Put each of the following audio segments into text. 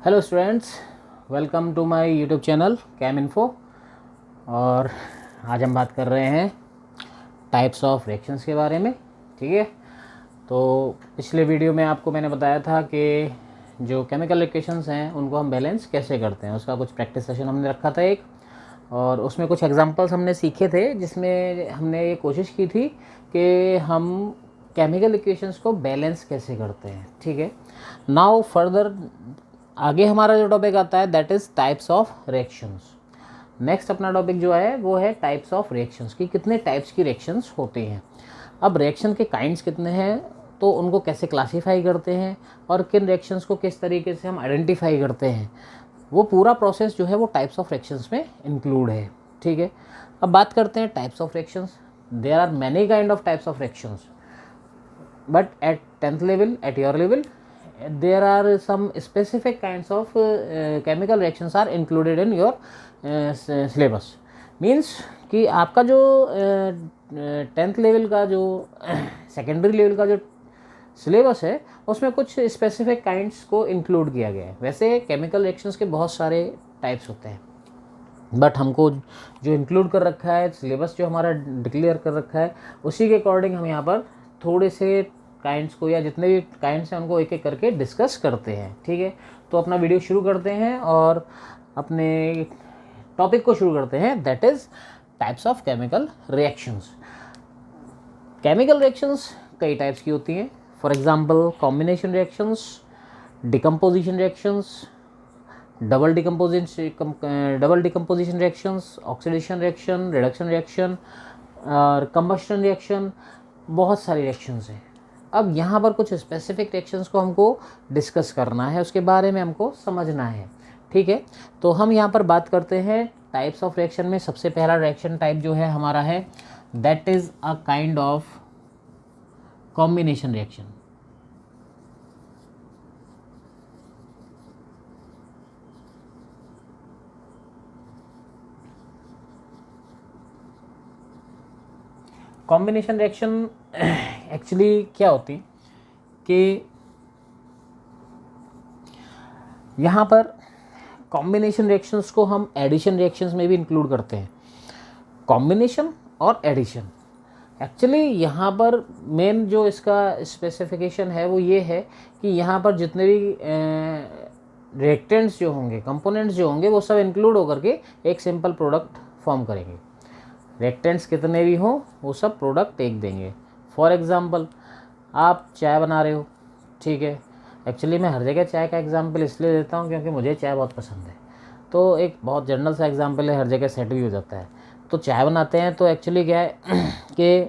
Hello students, welcome to my YouTube channel Cam Info. और आज हम बात कर रहे हैं टाइप्स ऑफ रिएक्शंस के बारे में। ठीक है, तो पिछले वीडियो में आपको मैंने बताया था कि जो केमिकल रिएक्शंस हैं उनको हम बैलेंस कैसे करते हैं, उसका कुछ प्रैक्टिस सेशन हमने रखा था एक, और उसमें कुछ एग्जांपल्स हमने सीखे थे जिसमें हमने ये कोशिश की थी कि हम केमिकल इक्वेशंस को बैलेंस कैसे करते हैं। ठीक है, नाउ फर्दर आगे हमारा जो टॉपिक आता है that is types of reactions. Next अपना टॉपिक जो है वो है टाइप्स ऑफ रिएक्शंस की कितने टाइप्स की रिएक्शंस होते हैं। अब रिएक्शन के काइंड्स कितने हैं, तो उनको कैसे क्लासीफाई करते हैं और किन रिएक्शंस को किस तरीके से हम आइडेंटिफाई करते हैं, वो पूरा प्रोसेस जो है वो टाइप्स ऑफ रिएक्शंस में इंक्लूड है। ठीक है, अब बात करते हैं types of reactions. There are many kind of types of reactions, but at 10th level, at your level, there are some specific kinds of chemical reactions are included in your syllabus। Means कि आपका जो 10th level का जो secondary level का जो syllabus है उसमें कुछ स्पेसिफिक काइंड्स को इंक्लूड किया गया है। वैसे केमिकल रिएक्शंस के बहुत सारे टाइप्स होते हैं, बट हमको जो इंक्लूड कर रखा है सिलेबस जो हमारा डिक्लेयर कर रखा है उसी के अकॉर्डिंग हम यहाँ पर थोड़े से काइंड्स को या जितने भी काइंड्स हैं उनको एक एक करके डिस्कस करते हैं। ठीक है, तो अपना वीडियो शुरू करते हैं और अपने टॉपिक को शुरू करते हैं, that is types of chemical reactions. Chemical reactions कई टाइप्स की होती हैं। For example combination reactions, decomposition reactions, double decomposition reactions, oxidation reaction, reduction reaction और कंबस्शन रिएक्शन, बहुत सारी रिएक्शंस हैं। अब यहाँ पर कुछ स्पेसिफिक रिएक्शंस को हमको डिस्कस करना है, उसके बारे में हमको समझना है। ठीक है, तो हम यहाँ पर बात करते हैं टाइप्स ऑफ रिएक्शन में। सबसे पहला रिएक्शन टाइप जो है हमारा है that is a kind of combination reaction. Combination reaction actually क्या होती कि यहाँ पर कॉम्बिनेशन रिएक्शंस को हम एडिशन रिएक्शंस में भी इंक्लूड करते हैं। कॉम्बिनेशन और एडिशन एक्चुअली यहाँ पर मेन जो इसका स्पेसिफिकेशन है वो ये है कि यहाँ पर जितने भी रिएक्टेंट्स जो होंगे, कंपोनेंट्स जो होंगे, वो सब इंक्लूड होकर के एक सिंपल प्रोडक्ट फॉर्म करेंगे। रिएक्टेंट्स कितने भी हों वो सब प्रोडक्ट एक देंगे। फॉर एग्ज़ाम्पल आप चाय बना रहे हो, ठीक है। एक्चुअली मैं हर जगह चाय का एग्जांपल इसलिए देता हूँ क्योंकि मुझे चाय बहुत पसंद है, तो एक बहुत जनरल सा एग्जांपल है, हर जगह सेट भी हो जाता है। तो चाय बनाते हैं तो एक्चुअली क्या है कि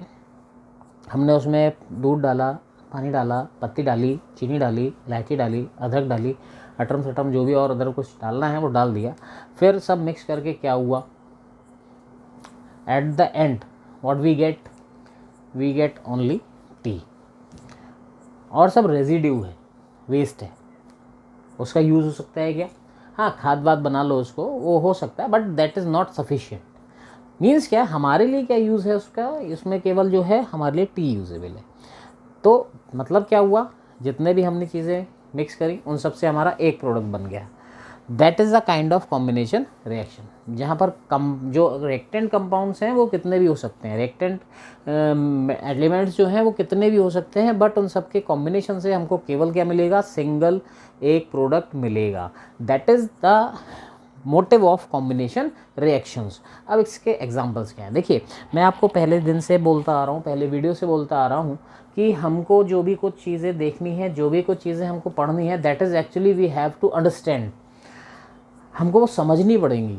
हमने उसमें दूध डाला, पानी डाला, पत्ती डाली, चीनी डाली, इलायची डाली, अदरक डाली, अटरम सटम जो भी और अदर कुछ डालना है वो डाल दिया। फिर सब मिक्स करके क्या हुआ, at the end what we get only T. और सब रेजिड्यू है, वेस्ट है, उसका यूज़ हो सकता है क्या? हाँ, खाद वाद बना लो उसको, वो हो सकता है, but that is not sufficient. Means क्या, हमारे लिए क्या यूज़ है उसका, इसमें केवल जो है हमारे लिए टी यूजेबल है। तो मतलब क्या हुआ, जितने भी हमने चीज़ें मिक्स करी उन सब से हमारा एक प्रोडक्ट बन गया। That is a kind of combination reaction, जहाँ पर जो रिएक्टेंट कंपाउंड्स हैं वो कितने भी हो सकते हैं, रिएक्टेंट एलिमेंट्स जो हैं वो कितने भी हो सकते हैं, बट उन सब के कॉम्बिनेशन से हमको केवल क्या मिलेगा, सिंगल एक प्रोडक्ट मिलेगा। That is the motive of combination reactions. अब इसके एग्जांपल्स क्या हैं, देखिए मैं आपको पहले दिन से बोलता आ रहा हूँ, पहले वीडियो से बोलता आ रहा हूँ कि हमको जो भी कुछ चीज़ें देखनी है, जो भी कुछ चीज़ें हमको पढ़नी है, that is actually we have to understand. हमको वो समझनी पड़ेंगी,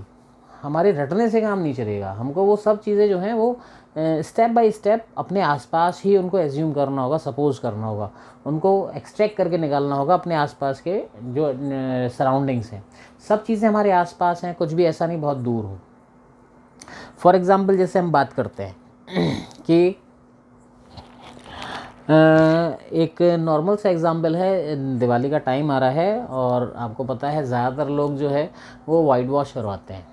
हमारे रटने से काम नहीं चलेगा। हमको वो सब चीज़ें जो हैं वो स्टेप बाय स्टेप अपने आसपास ही उनको एज्यूम करना होगा, सपोज करना होगा, उनको एक्सट्रैक्ट करके निकालना होगा अपने आसपास के जो सराउंडिंग्स हैं। सब चीज़ें हमारे आसपास हैं, कुछ भी ऐसा नहीं बहुत दूर हो। फॉर एग्ज़ाम्पल जैसे हम बात करते हैं कि एक नॉर्मल सा एग्ज़ाम्पल है, दिवाली का टाइम आ रहा है और आपको पता है ज़्यादातर लोग जो है वो वाइट वॉश करवाते हैं।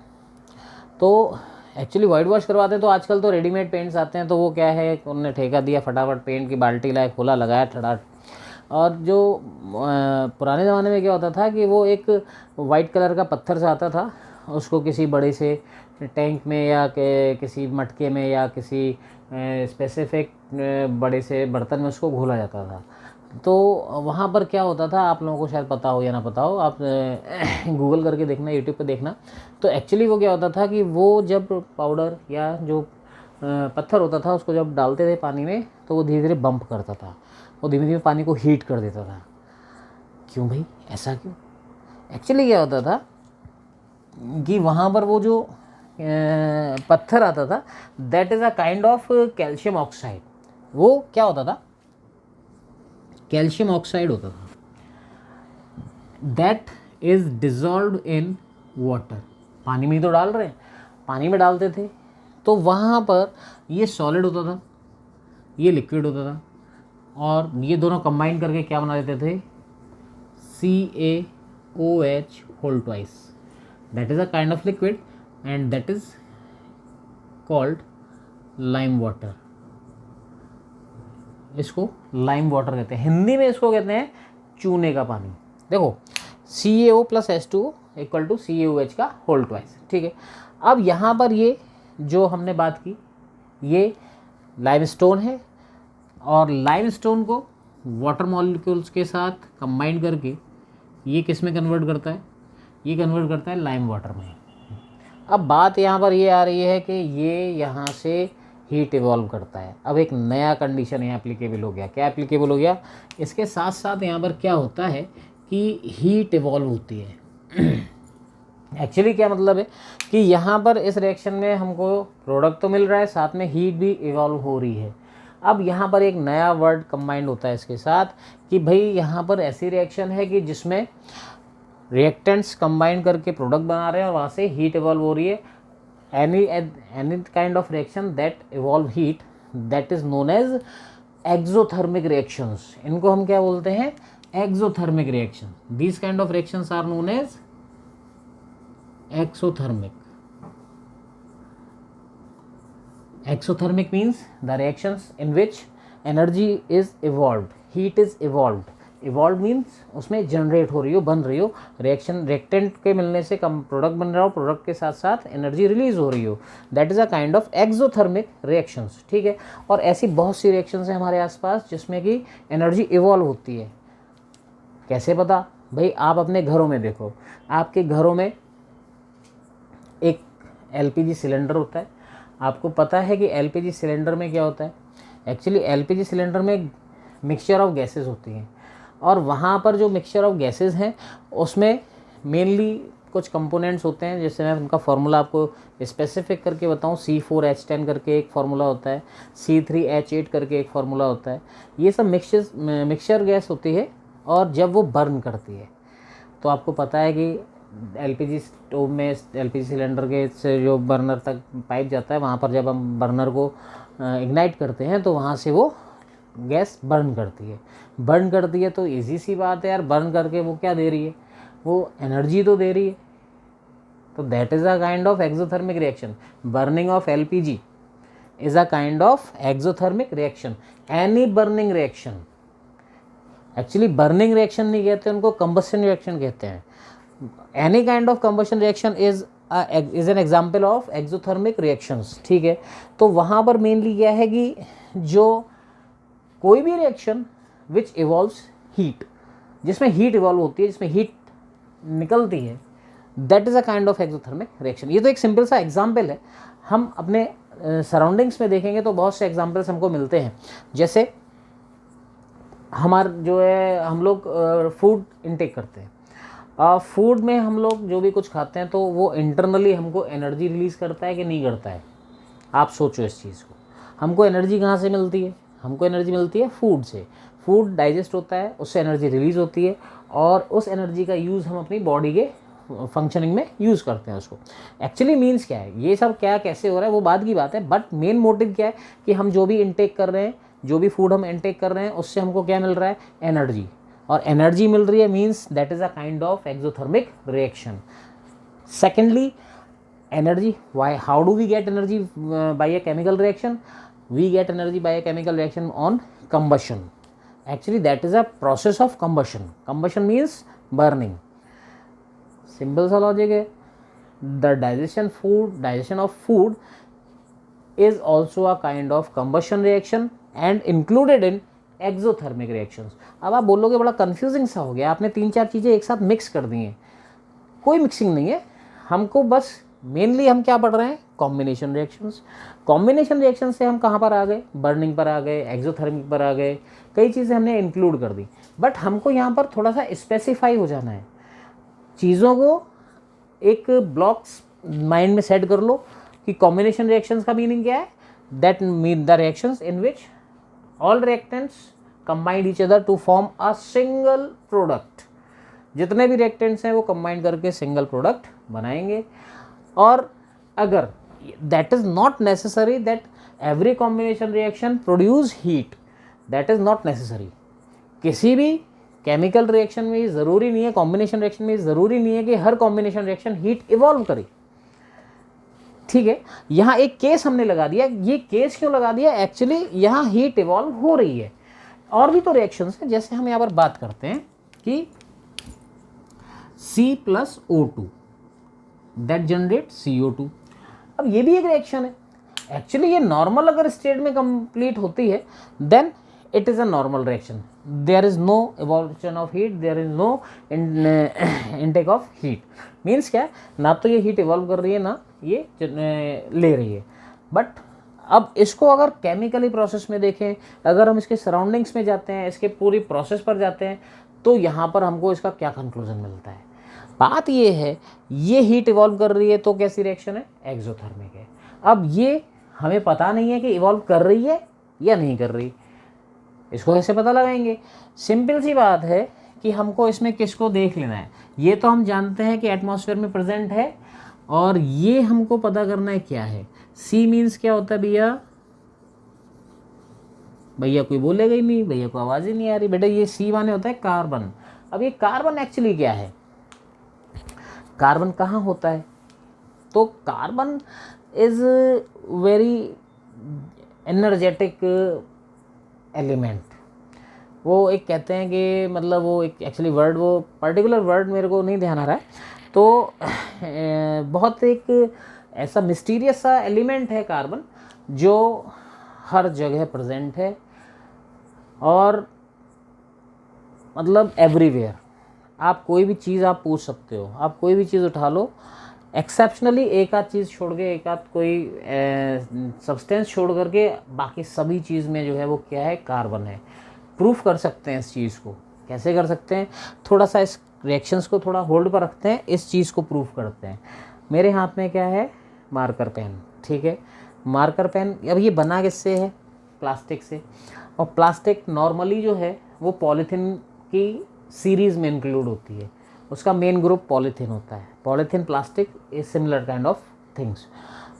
तो एक्चुअली वाइट वॉश करवाते हैं तो आजकल तो रेडीमेड पेंट्स आते हैं, तो वो क्या है, उन्होंने ठेका दिया, फटाफट पेंट की बाल्टी लाए, खोला, लगाया, ठड़ा और जो पुराने ज़माने में क्या होता था कि वो एक वाइट कलर का पत्थर सा आता था, उसको किसी बड़े से टैंक में या किसी मटके में या किसी स्पेसिफिक बड़े से बर्तन में उसको घोला जाता था। तो वहाँ पर क्या होता था, आप लोगों को शायद पता हो या ना पता हो, आप गूगल करके देखना, यूट्यूब पे देखना। तो एक्चुअली वो क्या होता था कि वो जब पाउडर या जो पत्थर होता था उसको जब डालते थे पानी में तो वो धीरे धीरे बम्प करता था, वो धीमे धीमे पानी को हीट कर देता था। क्यों भाई, ऐसा क्यों? एक्चुअली क्या होता था कि वहाँ पर वो जो पत्थर आता था, that is a kind of calcium oxide. वो क्या होता था, कैल्शियम ऑक्साइड होता था, that is dissolve in water. पानी में ही तो डाल रहे हैं, पानी में डालते थे तो वहाँ पर ये सॉलिड होता था, ये लिक्विड होता था, और ये दोनों कंबाइन करके क्या बना देते थे, CaOH whole twice. That is a kind of liquid and that is called lime water. इसको लाइम वाटर कहते हैं, हिंदी में इसको कहते हैं चूने का पानी। देखो CaO + H2O = CaOH का होल ट्वाइस, ठीक है। अब यहाँ पर ये जो हमने बात की, ये लाइमस्टोन है, और लाइमस्टोन को वाटर मॉलिक्यूल्स के साथ कंबाइन करके ये किस में कन्वर्ट करता है, ये कन्वर्ट करता है लाइम वाटर में। अब बात यहाँ पर ये आ रही है कि ये यहाँ से हीट इवॉल्व करता है। अब एक नया कंडीशन यहाँ एप्लीकेबल हो गया। क्या एप्लीकेबल हो गया? इसके साथ साथ यहाँ पर क्या होता है कि हीट इवॉल्व होती है। एक्चुअली क्या मतलब है कि यहाँ पर इस रिएक्शन में हमको प्रोडक्ट तो मिल रहा है, साथ में हीट भी इवॉल्व हो रही है। अब यहाँ पर एक नया वर्ड कंबाइंड होता है इसके साथ कि भाई यहाँ पर ऐसी रिएक्शन है कि जिसमें रिएक्टेंट्स कंबाइन करके प्रोडक्ट बना रहे हैं और वहाँ से हीट इवॉल्व हो रही है। Any kind of reaction that evolve heat, that is known as exothermic reactions. इनको हम क्या बोलते हैं? Exothermic reaction. These kind of reactions are known as exothermic. Exothermic means the reactions in which energy is evolved, heat is evolved. Evolved means उसमें generate हो रही हो, बन रही हो, रिएक्शन रिएक्टेंट के मिलने से कम प्रोडक्ट बन रहा हो, प्रोडक्ट के साथ साथ एनर्जी रिलीज हो रही हो, that is a kind of exothermic reactions, ठीक है। और ऐसी बहुत सी रिएक्शंस हैं हमारे आसपास जिसमें कि एनर्जी इवॉल्व होती है। कैसे पता? भाई आप अपने घरों में देखो, आपके घरों में एक LPG सिलेंडर होता है। आपको पता है कि LPG सिलेंडर में क्या होता है? एक्चुअली LPG सिलेंडर में मिक्सचर ऑफ गैसेस होती हैं, और वहाँ पर जो मिक्सचर ऑफ गैसेस हैं उसमें मेनली कुछ कंपोनेंट्स होते हैं। जैसे मैं उनका फार्मूला आपको स्पेसिफिक करके बताऊँ, C4H10 करके एक फार्मूला होता है, C3H8 करके एक फार्मूला होता है। ये सब मिक्सचर गैस होती है, और जब वो बर्न करती है तो आपको पता है कि LPG स्टोव में, LPG सिलेंडर के से जो बर्नर तक पाइप जाता है, वहाँ पर जब हम बर्नर को इग्नाइट करते हैं तो वहाँ से वो गैस बर्न करती है। बर्न करती है तो इजी सी बात है यार, बर्न करके वो क्या दे रही है? वो एनर्जी तो दे रही है। तो that is a kind of exothermic reaction. Burning of LPG is a kind of exothermic reaction. Any burning reaction, actually burning reaction नहीं कहते उनको, कंबशन रिएक्शन कहते हैं। Any kind of combustion reaction is an example of exothermic reactions, ठीक है। तो वहाँ पर मेनली क्या है कि जो कोई भी रिएक्शन विच इवॉल्व्स हीट, जिसमें हीट इवॉल्व होती है, जिसमें हीट निकलती है, that is a kind of exothermic reaction. ये तो एक सिंपल सा एग्जाम्पल है। हम अपने सराउंडिंग्स में देखेंगे तो बहुत से एग्जाम्पल्स हमको मिलते हैं। जैसे हमार जो है, हम लोग फूड इनटेक करते हैं, फूड में हम लोग जो भी कुछ खाते हैं तो वो इंटरनली हमको एनर्जी रिलीज़ करता है कि नहीं करता है? आप सोचो इस चीज़ को। हमको एनर्जी कहाँ से मिलती है? हमको एनर्जी मिलती है फूड से। फूड डाइजेस्ट होता है, उससे एनर्जी रिलीज़ होती है, और उस एनर्जी का यूज़ हम अपनी बॉडी के फंक्शनिंग में यूज़ करते हैं उसको। एक्चुअली मीन्स क्या है, ये सब क्या कैसे हो रहा है वो बाद की बात है, बट मेन मोटिव क्या है कि हम जो भी इनटेक कर रहे हैं, जो भी फूड हम इनटेक कर रहे हैं, उससे हमको क्या मिल रहा है? एनर्जी। और एनर्जी मिल रही है means that is a kind of exothermic reaction. Secondly, energy, why, how do we get energy? By a chemical reaction. We get energy by a chemical reaction on combustion. Actually that is a process of combustion. Combustion means burning. Simple सा logic है. The digestion of food is also a kind of combustion reaction and included in exothermic reactions. अब आप बोलोगे बड़ा confusing सा हो गया, आपने 3-4 चीज़ें एक साथ मिक्स कर दी हैं. कोई मिक्सिंग नहीं है, हमको बस मेनली हम क्या पढ़ रहे हैं, कॉम्बिनेशन रिएक्शंस. कॉम्बिनेशन रिएक्शन से हम कहाँ पर आ गए, बर्निंग पर आ गए, एक्सोथर्मिक पर आ गए, कई चीज़ें हमने इंक्लूड कर दी. बट हमको यहाँ पर थोड़ा सा स्पेसिफाई हो जाना है, चीज़ों को एक ब्लॉक्स माइंड में सेट कर लो कि कॉम्बिनेशन रिएक्शंस का मीनिंग क्या है. That mean the reactions in which all reactants combined each other to form a single product. जितने भी रिएक्टेंट्स हैं वो कंबाइन करके सिंगल प्रोडक्ट बनाएंगे. और अगर that is not necessary that every combination reaction produce heat, that is not necessary. किसी भी केमिकल रिएक्शन में ज़रूरी नहीं है, कॉम्बिनेशन रिएक्शन में ज़रूरी नहीं है कि हर कॉम्बिनेशन रिएक्शन हीट इवॉल्व करे. ठीक है, यहाँ एक केस हमने लगा दिया. ये केस क्यों लगा दिया, एक्चुअली यहाँ हीट इवॉल्व हो रही है. और भी तो रिएक्शंस हैं, जैसे हम यहाँ पर बात करते हैं कि C+O2 दैट जनरेट CO2. अब ये भी एक रिएक्शन है. एक्चुअली ये नॉर्मल अगर स्टेट में कंप्लीट होती है then it is a normal reaction. There is no evolution of heat, there is no intake of heat. Means क्या है, ना तो ये हीट इवॉल्व कर रही है ना ये ले रही है. बट अब इसको अगर केमिकली प्रोसेस में देखें, अगर हम इसके सराउंडिंग्स में जाते हैं, इसके पूरी प्रोसेस पर जाते हैं, तो यहाँ पर हमको इसका क्या कंक्लूजन मिलता है. बात ये है, ये हीट इवॉल्व कर रही है तो कैसी रिएक्शन है, एक्सोथर्मिक है. अब ये हमें पता नहीं है कि इवॉल्व कर रही है या नहीं कर रही. इसको कैसे पता लगाएंगे, सिंपल सी बात है कि हमको इसमें किसको देख लेना है. ये तो हम जानते हैं कि एटमॉस्फेयर में प्रेजेंट है, और ये हमको पता करना है क्या है. सी मीन्स क्या होता है भैया कोई बोलेगा ही नहीं, भैया को आवाज़ ही नहीं आ रही. बेटा ये सी माने होता है कार्बन. अब ये कार्बन एक्चुअली क्या है, कार्बन कहाँ होता है, तो carbon is very energetic element. वो एक कहते हैं कि मतलब वो एक एक्चुअली वर्ड, वो पर्टिकुलर वर्ड मेरे को नहीं ध्यान आ रहा है, तो बहुत एक ऐसा मिस्टीरियस सा एलिमेंट है कार्बन, जो हर जगह प्रेजेंट है और मतलब एवरीवेयर. आप कोई भी चीज़ आप पूछ सकते हो, आप कोई भी चीज़ उठा लो, एक्सेप्शनली एक आध चीज़ छोड़ के, एक आध कोई सब्सटेंस छोड़ करके बाकी सभी चीज़ में जो है वो क्या है, कार्बन है. प्रूफ कर सकते हैं इस चीज़ को. कैसे कर सकते हैं, थोड़ा सा इस रिएक्शंस को थोड़ा होल्ड पर रखते हैं, इस चीज़ को प्रूफ करते हैं. मेरे हाथ में क्या है, मार्कर पेन. ठीक है, मार्कर पेन. अब ये बना किससे है, प्लास्टिक से. और प्लास्टिक नॉर्मली जो है वो पॉलीथीन की सीरीज़ में इंक्लूड होती है. उसका मेन ग्रुप पॉलीथीन होता है. Polythene plastic is similar kind of things.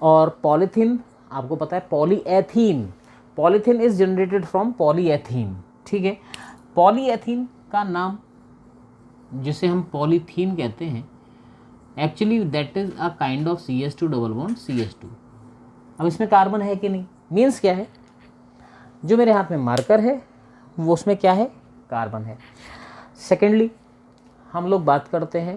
और पॉलीथीन आपको पता है पॉलीएथीन, पॉलीथीन इज जनरेटेड फ्रॉम पॉलीएथीन. ठीक है, पॉलीएथीन का नाम जिसे हम पॉलीथीन कहते हैं, actually that is a kind of CH2 double bond CH2. अब इसमें कार्बन है कि नहीं, मीन्स क्या है, जो मेरे हाथ में मार्कर है वो उसमें क्या है, कार्बन है. सेकेंडली हम लोग बात करते हैं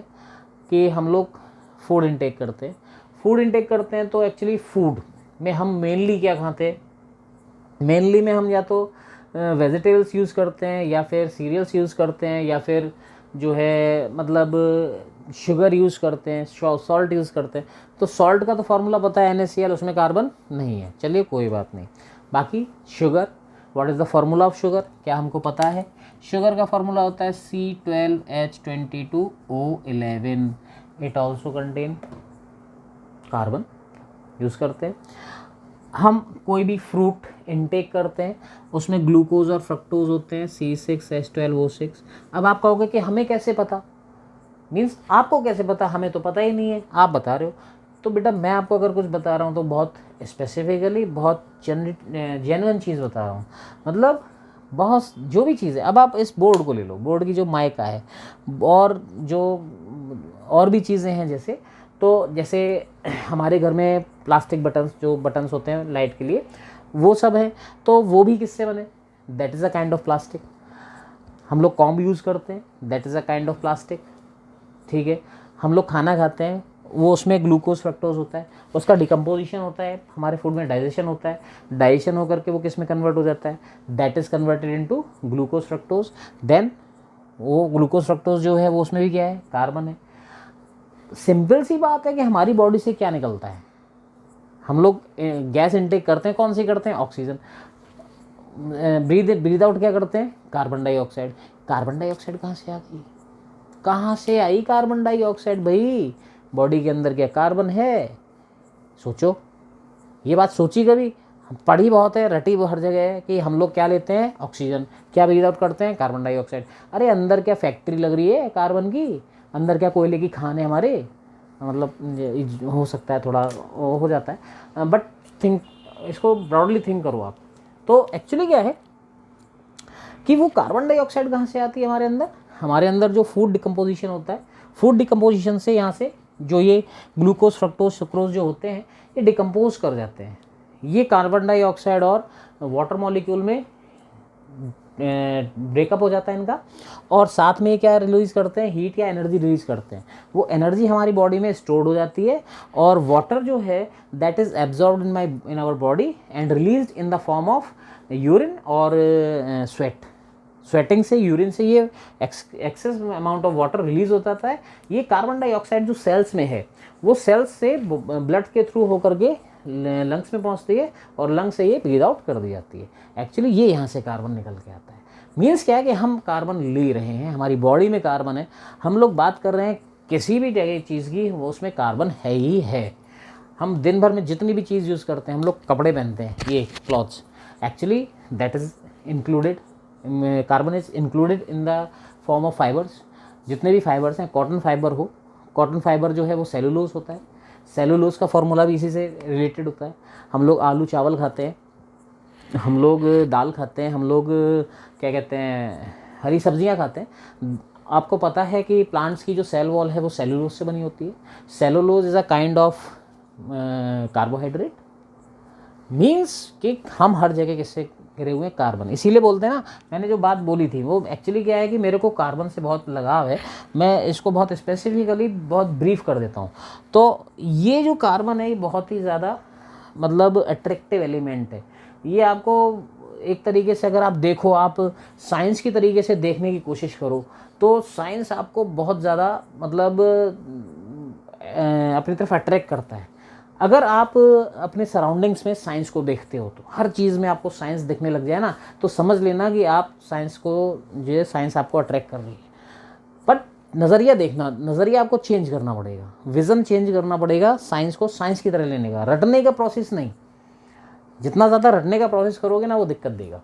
कि हम लोग फूड इंटेक करते हैं. फूड इंटेक करते हैं तो एक्चुअली फूड में हम मेनली क्या खाते हैं, मेनली में हम या तो वेजिटेबल्स यूज़ करते हैं, या फिर सीरियल्स यूज़ करते हैं, या फिर जो है मतलब शुगर यूज़ करते हैं, सॉल्ट यूज़ करते हैं. तो सॉल्ट का तो फार्मूला पता है NaCl, उसमें कार्बन नहीं है. चलिए कोई बात नहीं. बाकी sugar, what is the formula of sugar, क्या हमको पता है. शुगर का फार्मूला होता है C12H22O11. It also contain carbon. Use करते हैं. हम कोई भी फ्रूट इनटेक करते हैं, उसमें ग्लूकोज और फ्रक्टोज होते हैं, C6H12O6. अब आप कहोगे कि हमें कैसे पता, मीन्स आपको कैसे पता, हमें तो पता ही नहीं है, आप बता रहे हो. तो बेटा मैं आपको अगर कुछ बता रहा हूँ तो बहुत स्पेसिफिकली, बहुत जेन्युइन चीज़ बता रहा हूँ. मतलब बहुत जो भी चीज़ है. अब आप इस बोर्ड को ले लो, बोर्ड की जो माइका है और जो और भी चीज़ें हैं, जैसे हमारे घर में प्लास्टिक बटन्स होते हैं लाइट के लिए, वो सब हैं, तो वो भी किससे बने, that is a kind of plastic. हम लोग कॉम्ब यूज़ करते हैं, that is a kind of plastic, ठीक है। हम लोग खाना खाते हैं, वो उसमें ग्लूकोज फ्रक्टोज होता है, उसका डिकम्पोजिशन होता है, हमारे फूड में डाइजेशन होता है, डाइजेशन होकर के वो किस में कन्वर्ट हो जाता है, that is converted into glucose fructose. Then वो ग्लूकोज फ्रक्टोज जो है वो उसमें भी क्या है, कार्बन है। सिंपल सी बात है कि हमारी बॉडी से क्या निकलता है, हम लोग गैस इनटेक करते हैं, कौन सी करते हैं, ऑक्सीजन। ब्रीद आउट क्या करते हैं, कार्बन डाइऑक्साइड। कार्बन डाइऑक्साइड कहाँ से आ गई, कहाँ से आई कार्बन डाइऑक्साइड भाई, बॉडी के अंदर क्या कार्बन है, सोचो, ये बात सोची कभी, पढ़ी बहुत है, रटी वो हर जगह है कि हम लोग क्या लेते हैं, ऑक्सीजन, क्या ब्रीद आउट करते हैं, कार्बन डाइऑक्साइड। अरे अंदर क्या फैक्ट्री लग रही है कार्बन की, अंदर क्या कोयले की खान है हमारे, मतलब हो सकता है थोड़ा हो जाता है, बट थिंक, इसको ब्रॉडली थिंक करो आप। तो एक्चुअली क्या है कि वो कार्बन डाइऑक्साइड कहाँ से आती है हमारे अंदर जो फूड डिकम्पोजिशन होता है, फूड डिकम्पोजिशन से यहाँ से जो ये ग्लूकोज फ्रक्टोज सुक्रोज जो होते हैं ये डिकम्पोज कर जाते हैं, ये कार्बन डाइऑक्साइड और वाटर मॉलिक्यूल में ब्रेकअप हो जाता है इनका, और साथ में क्या रिलीज़ करते हैं, हीट या एनर्जी रिलीज़ करते हैं। वो एनर्जी हमारी बॉडी में स्टोर्ड हो जाती है, और वाटर जो है that is absorbed in our body and released in the form of urine और स्वेटिंग से, यूरिन से ये excess amount of water release हो जाता है। ये कार्बन डाइऑक्साइड जो सेल्स में है वो सेल्स से ब्लड के थ्रू होकर के लंग्स में पहुंचती है, और लंग्स से ये ब्रीद आउट कर दी जाती है। एक्चुअली ये यहाँ से कार्बन निकल के आता है। मीन्स क्या है कि हम कार्बन ले रहे हैं, हमारी बॉडी में कार्बन है, हम लोग बात कर रहे हैं किसी भी जगह चीज़ की, वो उसमें कार्बन है ही है। हम दिन भर में जितनी भी चीज़ यूज़ करते हैं, हम लोग कपड़े पहनते हैं, ये clothes, actually that is included, carbon is included in the form of fibres. जितने भी फाइबर्स हैं, कॉटन फाइबर हो, कॉटन फाइबर जो है वो सेलुलोज होता है, सेलुलोज का फॉर्मूला भी इसी से रिलेटेड होता है। हम लोग आलू चावल खाते हैं, हम लोग दाल खाते हैं, हम लोग क्या कहते हैं, हरी सब्जियां खाते हैं। आपको पता है कि प्लांट्स की जो सेल वॉल है वो सेलुलोज से बनी होती है। Cellulose is a kind of carbohydrate. Means कि हम हर जगह किससे घिरे हुए हैं, कार्बन। इसीलिए बोलते हैं ना, मैंने जो बात बोली थी वो एक्चुअली क्या है कि मेरे को कार्बन से बहुत लगाव है, मैं इसको बहुत स्पेसिफिकली बहुत ब्रीफ कर देता हूँ। तो ये जो कार्बन है ये बहुत ही ज़्यादा मतलब अट्रैक्टिव एलिमेंट है। ये आपको एक तरीके से अगर आप देखो, आप साइंस की तरीके से देखने की कोशिश करो तो साइंस आपको बहुत ज़्यादा मतलब अपनी तरफ अट्रैक्ट करता है। अगर आप अपने सराउंडिंग्स में साइंस को देखते हो तो हर चीज़ में आपको साइंस दिखने लग जाए ना, तो समझ लेना कि आप साइंस को, जो है साइंस आपको अट्रैक्ट कर रही है। बट नज़रिया देखना, नज़रिया आपको चेंज करना पड़ेगा, विज़न चेंज करना पड़ेगा, साइंस को साइंस की तरह लेने का, रटने का प्रोसेस नहीं। जितना ज़्यादा रटने का प्रोसेस करोगे ना वो दिक्कत देगा।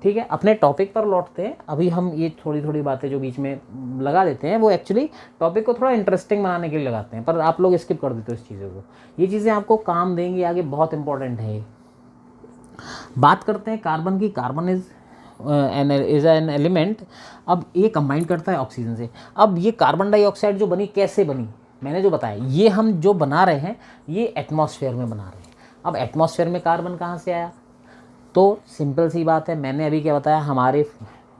ठीक है, अपने टॉपिक पर लौटते हैं। अभी हम ये थोड़ी थोड़ी बातें जो बीच में लगा देते हैं वो एक्चुअली टॉपिक को थोड़ा इंटरेस्टिंग बनाने के लिए लगाते हैं, पर आप लोग स्किप कर देते हो इस चीज़ों को। ये चीज़ें आपको काम देंगी आगे, बहुत इंपॉर्टेंट है। बात करते हैं कार्बन की। Carbon is an element. अब ये कंबाइन करता है ऑक्सीजन से। अब ये कार्बन डाइऑक्साइड जो बनी, कैसे बनी, मैंने जो बताया, ये हम जो बना रहे हैं ये एटमॉस्फेयर में बना रहे हैं। अब एटमॉस्फेयर में कार्बन कहाँ से आया, तो सिंपल सी बात है, मैंने अभी क्या बताया, हमारे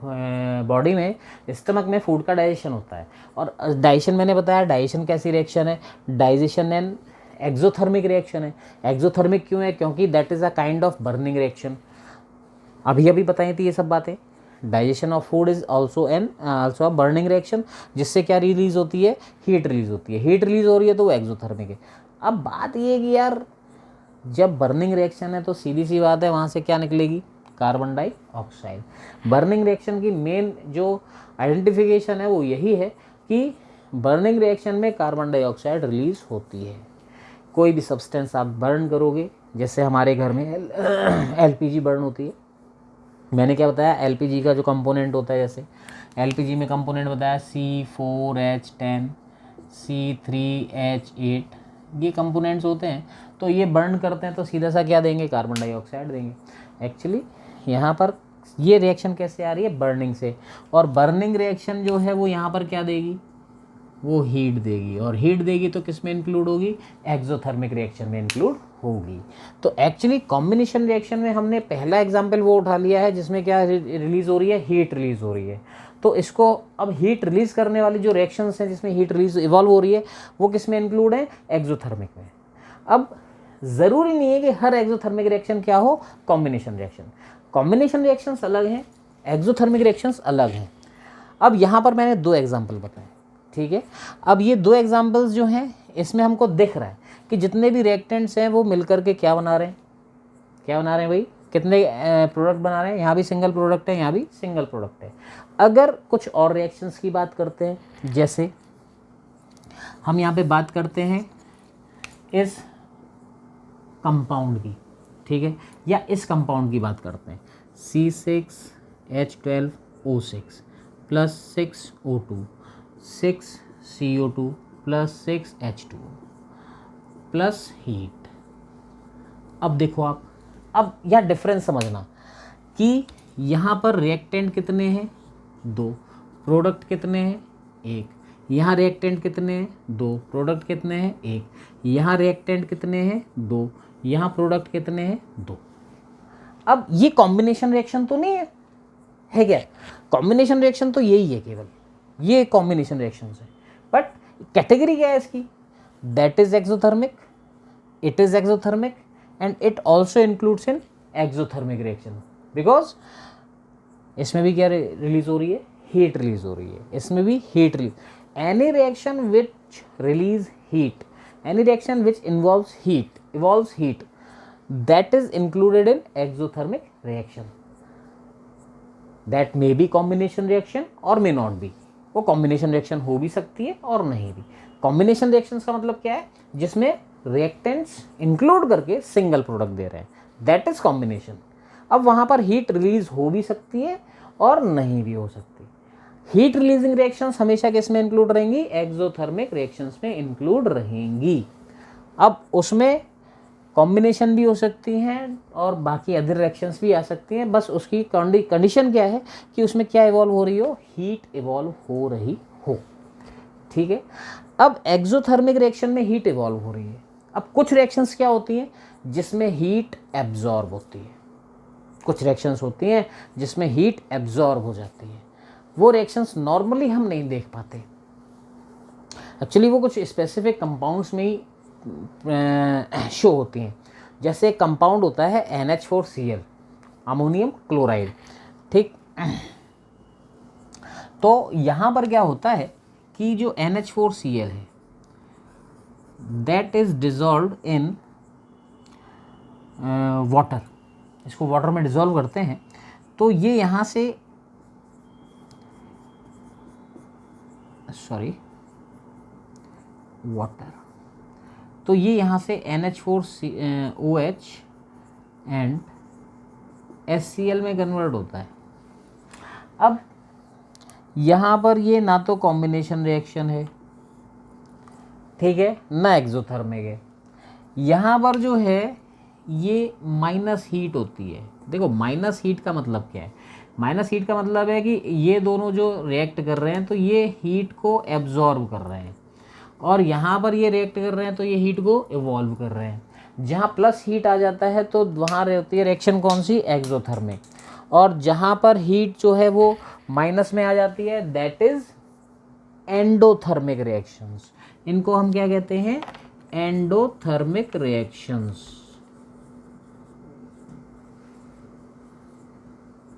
बॉडी में, स्टमक में फूड का डाइजेशन होता है, और डाइजेशन मैंने बताया, डाइजेशन कैसी रिएक्शन है, डाइजेशन एंड एक्सोथर्मिक रिएक्शन है। एक्सोथर्मिक क्यों है, क्योंकि that is a kind of burning reaction. अभी बताई थी ये सब बातें। Digestion of food is also a burning reaction, जिससे क्या रिलीज होती है, हीट रिलीज होती है। हीट रिलीज हो रही है तो वो एक्सोथर्मिक है। अब बात ये है कि यार जब बर्निंग रिएक्शन है तो सीधी सी बात है, वहाँ से क्या निकलेगी, कार्बन डाइऑक्साइड। बर्निंग रिएक्शन की मेन जो आइडेंटिफिकेशन है वो यही है कि बर्निंग रिएक्शन में कार्बन डाइऑक्साइड रिलीज होती है। कोई भी सब्सटेंस आप बर्न करोगे, जैसे हमारे घर में एलपीजी बर्न होती है। मैंने क्या बताया, एलपीजी का जो कंपोनेंट होता है, जैसे एलपीजी में कंपोनेंट बताया C4H10 C3H8, ये कंपोनेंट्स होते हैं। तो ये बर्न करते हैं तो सीधा सा क्या देंगे, कार्बन डाइऑक्साइड देंगे। एक्चुअली यहाँ पर ये रिएक्शन कैसे आ रही है, बर्निंग से। और बर्निंग रिएक्शन जो है वो यहाँ पर क्या देगी, वो हीट देगी। और हीट देगी तो किस में इंक्लूड होगी, एक्सोथर्मिक रिएक्शन में इंक्लूड होगी। तो एक्चुअली कॉम्बिनेशन रिएक्शन में हमने पहला एग्जाम्पल वो उठा लिया है जिसमें क्या रिलीज़ हो रही है, हीट रिलीज़ हो रही है। तो इसको अब हीट रिलीज करने वाली जो रिएक्शंस हैं जिसमें हीट रिलीज इवॉल्व हो रही है वो किस में इंक्लूड है, एक्सोथर्मिक में। अब ज़रूरी नहीं है कि हर एक्सोथर्मिक रिएक्शन क्या हो, कॉम्बिनेशन रिएक्शन। कॉम्बिनेशन रिएक्शंस अलग हैं, एक्सोथर्मिक रिएक्शंस अलग हैं। अब यहाँ पर मैंने 2 एग्जाम्पल बताए, ठीक है। अब ये 2 एग्जाम्पल्स जो हैं इसमें हमको दिख रहा है कि जितने भी रिएक्टेंट्स हैं वो मिलकर के क्या बना रहे हैं, क्या बना रहे हैं भाई, कितने प्रोडक्ट बना रहे हैं। यहाँ भी सिंगल प्रोडक्ट है, यहाँ भी सिंगल प्रोडक्ट है। अगर कुछ और रिएक्शंस की बात करते हैं, जैसे हम यहाँ पे बात करते हैं इस कंपाउंड की, ठीक है, या इस कंपाउंड की बात करते हैं, C6H12O6 plus 6O2 6CO2 plus 6H2O plus heat. अब देखो आप, अब यह डिफरेंस समझना कि यहाँ पर रिएक्टेंट कितने हैं, 2, प्रोडक्ट कितने हैं, 1। यहाँ रिएक्टेंट कितने हैं, 2, प्रोडक्ट कितने हैं, 1। यहाँ रिएक्टेंट कितने हैं, 2, यहाँ प्रोडक्ट कितने हैं, 2। अब ये कॉम्बिनेशन रिएक्शन तो नहीं है क्या? कॉम्बिनेशन रिएक्शन तो यही है, केवल ये कॉम्बिनेशन रिएक्शन है। बट कैटेगरी क्या है इसकी, that is exothermic, it is exothermic and it also includes in exothermic reaction, because इसमें भी क्या रिलीज हो रही है, हीट रिलीज हो रही है, इसमें भी heat release. Any reaction which release heat, any reaction which involves heat that is included in exothermic reaction, that may be combination reaction or may not be। वो combination reaction हो भी सकती है और नहीं भी। combination reactions का मतलब क्या है, जिसमें reactants include करके single product दे रहे हैं, that is combination। अब वहाँ पर heat release हो भी सकती है और नहीं भी हो सकती। हीट रिलीजिंग रिएक्शंस हमेशा किस में इंक्लूड रहेंगी, एक्सोथर्मिक रिएक्शंस में इंक्लूड रहेंगी। अब उसमें कॉम्बिनेशन भी हो सकती हैं और बाकी अदर रिएक्शंस भी आ सकती हैं, बस उसकी कंडीशन क्या है कि उसमें क्या इवॉल्व हो रही हो, हीट इवॉल्व हो रही हो, ठीक है। अब एक्सोथर्मिक रिएक्शन में हीट इवॉल्व हो रही है। अब कुछ रिएक्शंस क्या होती हैं जिसमें हीट एब्जॉर्ब होती है, कुछ रिएक्शंस होती हैं जिसमें हीट एब्जॉर्ब हो जाती है। वो रिएक्शंस नॉर्मली हम नहीं देख पाते, एक्चुअली वो कुछ स्पेसिफिक कंपाउंड्स में ही शो होती हैं। जैसे एक कंपाउंड होता है NH4Cl, अमोनियम क्लोराइड, ठीक। तो यहाँ पर क्या होता है कि जो NH4Cl है that is dissolve in water, इसको वाटर में डिजॉल्व करते हैं तो ये यहाँ से वाटर, तो ये यहाँ से NH4OH एंड HCl में कन्वर्ट होता है। अब यहाँ पर ये ना तो कॉम्बिनेशन रिएक्शन है, ठीक है, ना एक्सोथर्मिक है। यहाँ पर जो है ये माइनस हीट होती है। देखो माइनस हीट का मतलब क्या है, माइनस हीट का मतलब है कि ये दोनों जो रिएक्ट कर रहे हैं तो ये हीट को एब्जॉर्ब कर रहे हैं, और यहाँ पर ये रिएक्ट कर रहे हैं तो ये हीट को इवॉल्व कर रहे हैं। जहाँ प्लस हीट आ जाता है तो वहाँ रहती है रिएक्शन कौन सी, एक्सोथर्मिक, और जहाँ पर हीट जो है वो माइनस में आ जाती है दैट इज एंडोथर्मिक रिएक्शंस। इनको हम क्या कहते हैं, एंडोथर्मिक रिएक्शंस।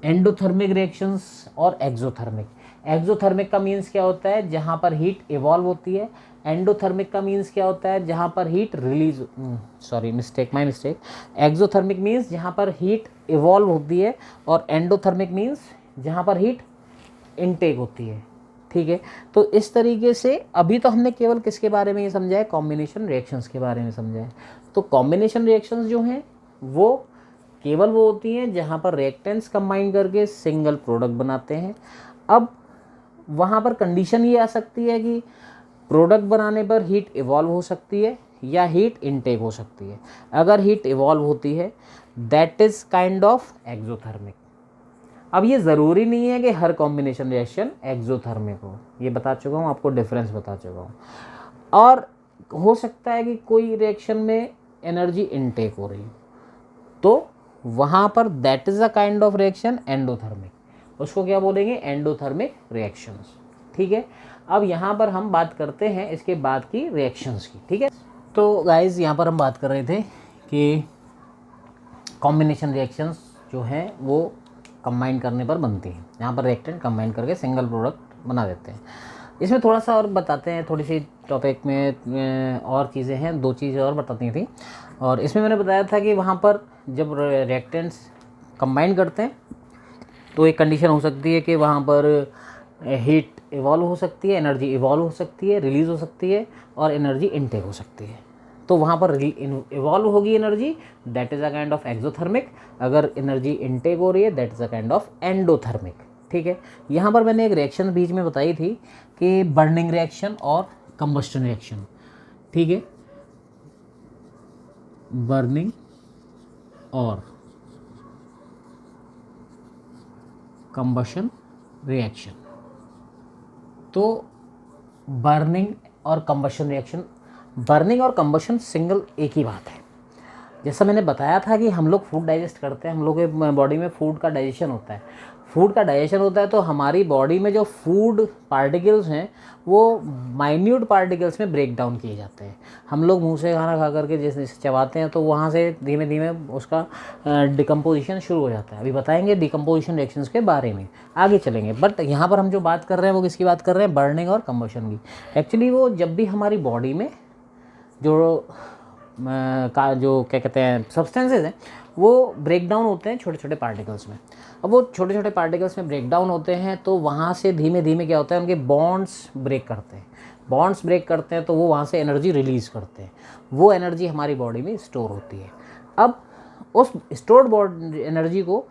एंडोथर्मिक रिएक्शंस और एक्सोथर्मिक। एक्सोथर्मिक का मीन्स क्या होता है, जहाँ पर हीट इवॉल्व होती है। एंडोथर्मिक का मीन्स क्या होता है, जहाँ पर heat release, my mistake. Exothermic means जहाँ पर हीट इवॉल्व होती है, और एंडोथर्मिक मीन्स जहाँ पर हीट इनटेक होती है, ठीक है। तो इस तरीके से अभी तो हमने केवल किसके बारे में ये समझा है, कॉम्बिनेशन रिएक्शंस के बारे में समझा है। तो कॉम्बिनेशन रिएक्शंस जो हैं वो केवल वो होती हैं जहाँ पर रिएक्टेंट्स कंबाइन करके सिंगल प्रोडक्ट बनाते हैं। अब वहाँ पर कंडीशन ये आ सकती है कि प्रोडक्ट बनाने पर हीट इवॉल्व हो सकती है या हीट इनटेक हो सकती है। अगर हीट इवॉल्व होती है that is kind of exothermic. अब ये ज़रूरी नहीं है कि हर कॉम्बिनेशन रिएक्शन एक्सोथर्मिक हो, ये बता चुका हूँ आपको, डिफरेंस बता चुका हूँ। और हो सकता है कि कोई रिएक्शन में एनर्जी इनटेक हो रही हो, तो वहाँ पर that is a kind of reaction endothermic. उसको क्या बोलेंगे, एंडोथर्मिक रिएक्शंस। ठीक है, अब यहाँ पर हम बात करते हैं इसके बाद की रिएक्शंस की। ठीक है, तो गाइज यहाँ पर हम बात कर रहे थे कि कॉम्बिनेशन रिएक्शंस जो हैं वो कंबाइन करने पर बनती हैं। यहाँ पर रिएक्टेंट कंबाइन करके सिंगल प्रोडक्ट बना देते हैं। इसमें थोड़ा सा और बताते हैं, थोड़ी सी टॉपिक में और चीज़ें हैं, 2 चीज़ें और बताती थी। और इसमें मैंने बताया था कि वहाँ पर जब रिएक्टेंट्स कंबाइन करते हैं तो एक कंडीशन हो सकती है कि वहाँ पर हीट इवॉल्व हो सकती है, एनर्जी इवॉल्व हो सकती है, रिलीज़ हो सकती है, और एनर्जी इनटेक हो सकती है। तो वहाँ पर इवॉल्व होगी energy, that is a kind of exothermic. अगर एनर्जी इनटेक हो रही है, that is a kind of endothermic. ठीक है, यहाँ पर मैंने एक रिएक्शन बीच में बताई थी कि बर्निंग रिएक्शन और कंबस्टन रिएक्शन। ठीक है, बर्निंग और कंबशन रिएक्शन। तो बर्निंग और कंबशन रिएक्शन, बर्निंग और कंबशन सिंगल एक ही बात है। जैसा मैंने बताया था कि हम लोग फूड डाइजेस्ट करते हैं, हम लोग के बॉडी में फूड का डाइजेशन होता है। फूड का डाइजेशन होता है तो हमारी बॉडी में जो फूड पार्टिकल्स हैं वो माइन्यूट पार्टिकल्स में ब्रेक डाउन किए जाते हैं। हम लोग मुंह से खाना खा करके जैसे चबाते हैं तो वहाँ से धीमे धीमे उसका डिकम्पोजिशन शुरू हो जाता है। अभी बताएंगे डिकम्पोजिशन रिएक्शंस के बारे में, आगे चलेंगे। बट यहाँ पर हम जो बात कर रहे हैं वो किसकी बात कर रहे हैं, बर्निंग और कंबशन की। एक्चुअली वो जब भी हमारी बॉडी में जो जो क्या कहते हैं सब्सटेंसेस हैं वो ब्रेक डाउन होते हैं छोटे छोटे पार्टिकल्स में। अब वो छोटे छोटे पार्टिकल्स में ब्रेक डाउन होते हैं तो वहाँ से धीमे धीमे क्या होता है, उनके बॉन्ड्स ब्रेक करते हैं। बॉन्ड्स ब्रेक करते हैं तो वो वहाँ से एनर्जी रिलीज़ करते हैं। वो एनर्जी हमारी बॉडी में स्टोर होती है। अब उस स्टोर्ड बॉडी एनर्जी को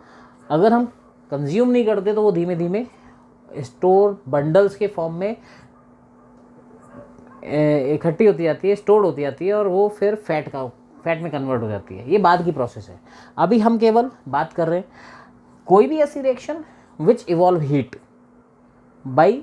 अगर हम कंज्यूम नहीं करते तो वो धीमे धीमे स्टोर बंडल्स के फॉर्म में इकट्ठी होती जाती है, स्टोर होती जाती है, और वो फिर फैट में कन्वर्ट हो जाती है। ये बाद की प्रोसेस है। अभी हम केवल बात कर रहे हैं कोई भी ऐसी reaction which evolve heat by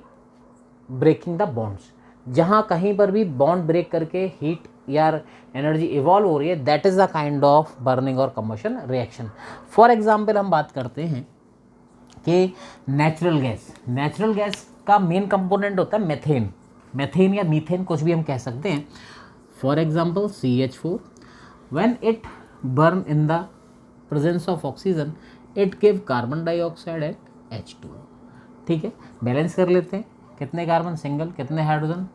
breaking the bonds, जहाँ कहीं पर भी बॉन्ड ब्रेक करके हीट या एनर्जी इवॉल्व हो रही है, that is the kind of burning और कंबशन रिएक्शन। फॉर एग्जाम्पल हम बात करते हैं कि नेचुरल गैस का मेन कंपोनेंट होता है मेथेन। मेथेन या मीथेन कुछ भी हम कह सकते हैं। For example CH4, when it burn in the presence of oxygen it give carbon dioxide and H2O। ठीक है, बैलेंस कर लेते हैं, कितने कार्बन सिंगल, कितने हाइड्रोजन,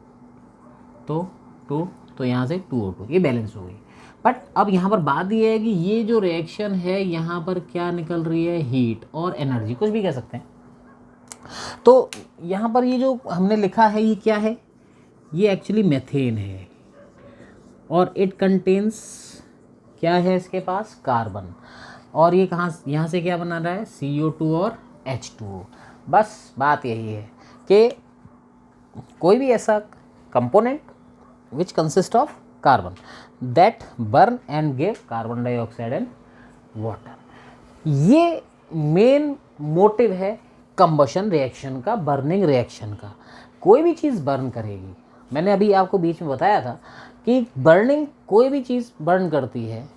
तो 2, तो यहाँ से 2O2, ये बैलेंस हो गई। बट अब यहाँ पर बात ये है कि ये जो रिएक्शन है यहाँ पर क्या निकल रही है, हीट और एनर्जी, कुछ भी कह सकते हैं। तो यहाँ पर ये जो हमने लिखा है ये क्या है, ये एक्चुअली मेथेन है, और इट कंटेन्स क्या है इसके पास, कार्बन। और ये कहाँ, यहाँ से क्या बना रहा है, CO2 और H2O। बस बात यही है कि कोई भी ऐसा component which consist of carbon that burn and give carbon dioxide and water. ये मेन मोटिव है कंबशन रिएक्शन का, बर्निंग रिएक्शन का। कोई भी चीज़ बर्न करेगी, मैंने अभी आपको बीच में बताया था कि बर्निंग कोई भी चीज़ बर्न करती है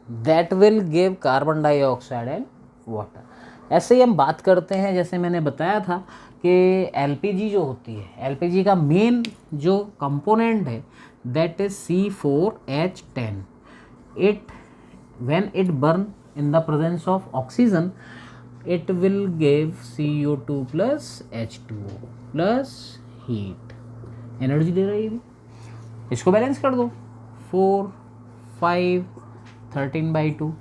that will give carbon dioxide and water. ऐसे ही हम बात करते हैं, जैसे मैंने बताया था कि LPG जो होती है, LPG का मेन जो कंपोनेंट है that is C4H10। It when it burn in the presence of oxygen it will give CO2 plus H2O plus heat, energy दे रही है भी। इसको बैलेंस कर दो, 4, 5, 13/2।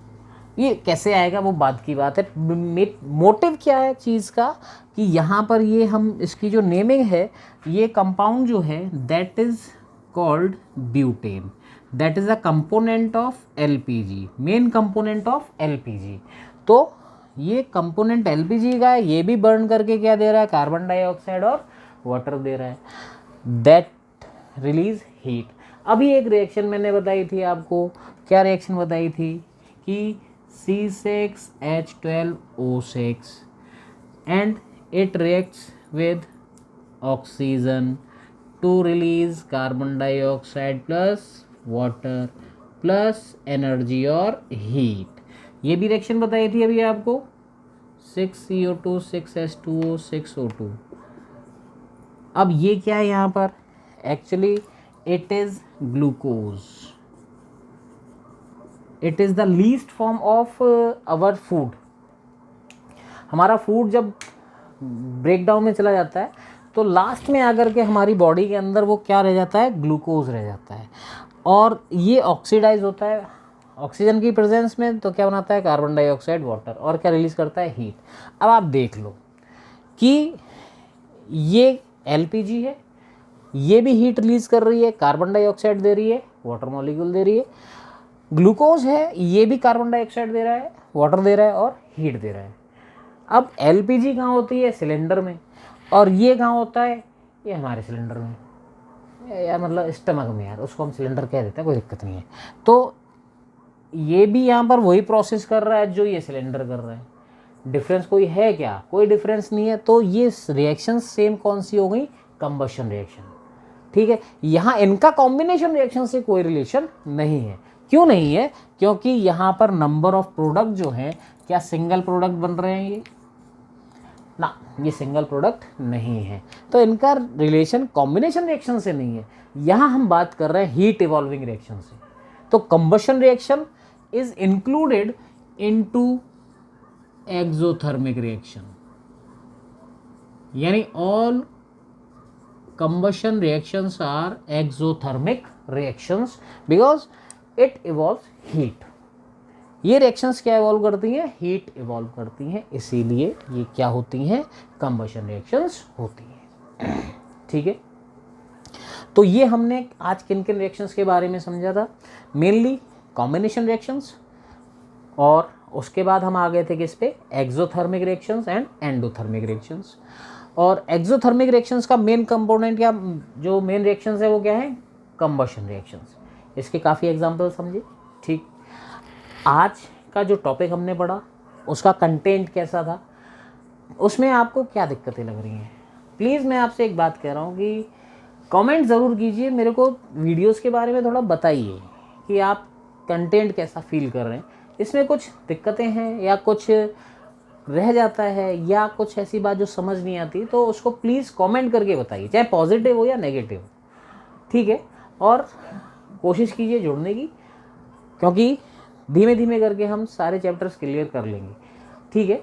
ये कैसे आएगा वो बात की बात है। मोटिव क्या है चीज़ का कि यहाँ पर ये हम इसकी जो नेमिंग है, ये कंपाउंड जो है that is called butane, that is a component of LPG, main component of LPG। तो ये कंपोनेंट LPG का है, ये भी बर्न करके क्या दे रहा है, कार्बन डाइऑक्साइड और वाटर दे रहा है, दैट रिलीज हीट। अभी एक रिएक्शन मैंने बताई थी आपको, क्या रिएक्शन बताई थी कि C6H12O6 and it reacts with oxygen to release carbon dioxide plus water plus energy और हीट। ये भी रिएक्शन बताई थी अभी आपको, 6CO2 6H2O 6O2। अब ये क्या है यहाँ पर, actually it is glucose, it is the least form of our food. हमारा फूड जब ब्रेकडाउन में चला जाता है तो लास्ट में आकर के हमारी बॉडी के अंदर वो क्या रह जाता है, ग्लूकोज रह जाता है, और ये ऑक्सीडाइज होता है ऑक्सीजन की प्रेजेंस में, तो क्या बनाता है, कार्बन डाइऑक्साइड, वाटर, और क्या रिलीज करता है, हीट। अब आप देख लो कि ये एलपीजी है, ये भी हीट रिलीज कर रही है, कार्बन डाइऑक्साइड दे रही है, वाटर मॉलिक्यूल दे रही है। ग्लूकोज है, ये भी कार्बन डाइऑक्साइड दे रहा है, वाटर दे रहा है और हीट दे रहा है। अब एलपीजी कहाँ होती है, सिलेंडर में, और ये कहाँ होता है, ये हमारे सिलेंडर में, यार मतलब स्टमक में, यार उसको हम सिलेंडर कह देते हैं, कोई दिक्कत नहीं है। तो ये भी यहाँ पर वही प्रोसेस कर रहा है जो ये सिलेंडर कर रहा है। डिफरेंस कोई है क्या, कोई डिफरेंस नहीं है। तो ये रिएक्शन सेम कौन सी हो गई, कंबशन रिएक्शन, ठीक है। यहाँ इनका कॉम्बिनेशन रिएक्शन से कोई रिलेशन नहीं है। क्यों नहीं है, क्योंकि यहाँ पर नंबर ऑफ प्रोडक्ट जो हैं, क्या सिंगल प्रोडक्ट बन रहे हैं ये ना, ये सिंगल प्रोडक्ट नहीं है। तो इनका रिलेशन कॉम्बिनेशन रिएक्शन से नहीं है। यहाँ हम बात कर रहे हैं हीट इवॉल्विंग रिएक्शन से। तो combustion reaction is included into exothermic reaction, यानी all combustion reactions are exothermic reactions because it involves heat। ये रिएक्शंस क्या इवॉल्व करती हैं, हीट इवॉल्व करती हैं, इसीलिए ये क्या होती हैं, कंबशन रिएक्शंस होती हैं, ठीक है। तो ये हमने आज किन किन रिएक्शंस के बारे में समझा था, मेनली कॉम्बिनेशन रिएक्शंस, और उसके बाद हम आ गए थे किस पे, exothermic reactions and endothermic reactions. और एक्सोथर्मिक रिएक्शंस का मेन कंपोनेंट या जो मेन रिएक्शंस है वो क्या है, कंबशन रिएक्शंस। इसके काफ़ी एग्जांपल समझे, ठीक। आज का जो टॉपिक हमने पढ़ा उसका कंटेंट कैसा था, उसमें आपको क्या दिक्कतें लग रही हैं, प्लीज़ मैं आपसे एक बात कह रहा हूँ कि कमेंट ज़रूर कीजिए, मेरे को वीडियोस के बारे में थोड़ा बताइए कि आप कंटेंट कैसा फील कर रहे हैं, इसमें कुछ दिक्कतें हैं या कुछ रह जाता है या कुछ ऐसी बात जो समझ नहीं आती, तो उसको प्लीज़ कमेंट करके बताइए, चाहे पॉजिटिव हो या नेगेटिव, ठीक है। और कोशिश कीजिए जुड़ने की, क्योंकि धीमे धीमे करके हम सारे चैप्टर्स क्लियर कर लेंगे, ठीक है।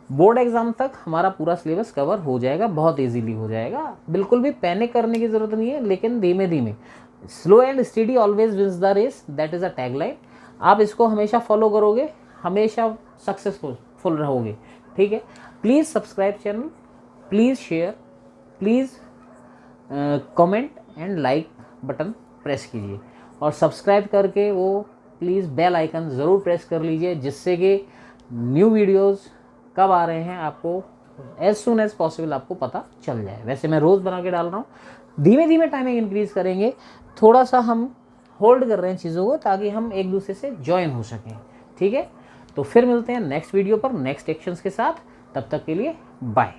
बोर्ड एग्ज़ाम तक हमारा पूरा सिलेबस कवर हो जाएगा, बहुत इजीली हो जाएगा, बिल्कुल भी पैनिक करने की ज़रूरत नहीं है, लेकिन धीमे धीमे, slow and steady always wins the race, that is a tagline. आप इसको हमेशा फॉलो करोगे, हमेशा सक्सेसफुल रहोगे, ठीक है। Please subscribe channel, please share, please comment and like button press कीजिए, और सब्सक्राइब करके वो प्लीज़ बेल आइकन ज़रूर प्रेस कर लीजिए, जिससे कि न्यू वीडियोस कब आ रहे हैं आपको एज सुन एज पॉसिबल आपको पता चल जाए। वैसे मैं रोज़ बना के डाल रहा हूँ, धीमे धीमे टाइमिंग इंक्रीज़ करेंगे, थोड़ा सा हम होल्ड कर रहे हैं चीज़ों को ताकि हम एक दूसरे से ज्वाइन हो सकें, ठीक है। तो फिर मिलते हैं नेक्स्ट वीडियो पर नेक्स्ट एक्शंस के साथ, तब तक के लिए बाय।